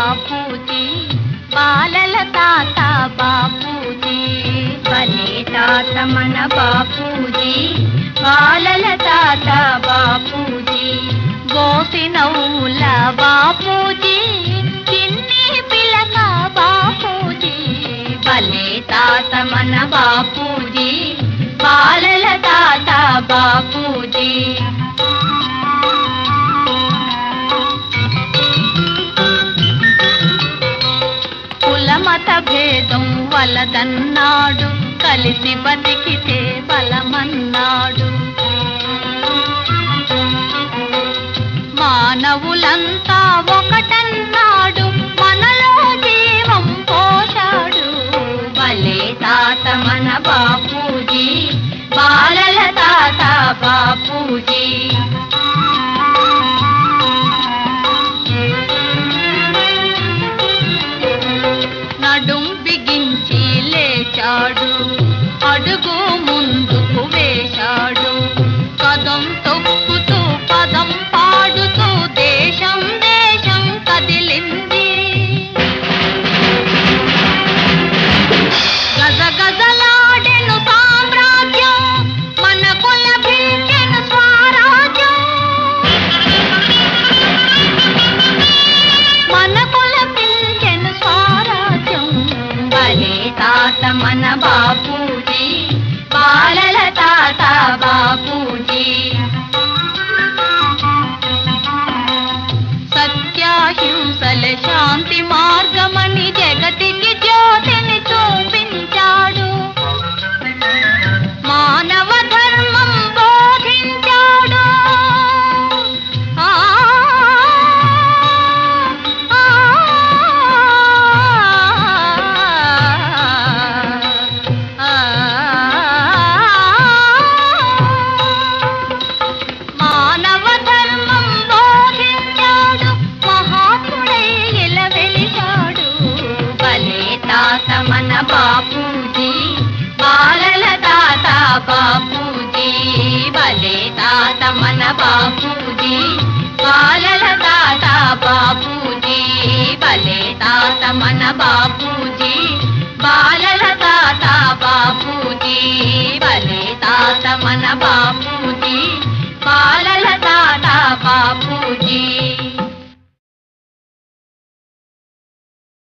బాపూజీ, బాలల తాత బాపూజీ. భలే తాత మన బాపూజీ, బాలల తాత బాపూజీ. గోసి నవ్వుల బాపూజీ, చిన్ని పిలక బాపూజీ. భలే తాత మన బాపూజీ, బాలల తాత బాపూజీ. కులమత భేదం వలదన్నాడు, కలిసి బతికితే బలమన్నాడు. మానవులంతా ఒకటన్నాడు, మనలో జీవం పోశాడు. భలే తాత మన బాపూజీ, బాలల తాత బాపూజీ. నడుం బిగించి లేచాడు, అడుగు ముందుకు వేశాడు. కదం తొక్కుతూ పదం పాడుతూ దేశం దేశం కదిలింది. గజగజలాడెను సామ్రాజ్యం, మనకు లభించెను స్వరాజ్యం. మనకు లభించెను స్వరాజ్యం. భలే తాత మన బాపూజీ, బాలల తాత బాపూజీ. సత్యాహింసల శాంతి మార్గమని జగతికి జ్యోతిని చూపించాడు. మానవ ధర్మం బోధించాడు. ఆ మానవ ధర్మం బోధించాడు, మహాత్ముడై ఇలా వెలిశాడు. భలే తాత మన బాపూజీ, బాలల తాత బాపూజీ. భలే తాత మన బాపూజీ, బాలల తాత బాపూజీ. భలే తాత మన బాపూజీ, బాలల తాత బాపూజీ. భలే తాత మన బాపూజీ, బాలల తాత బాపూజీ.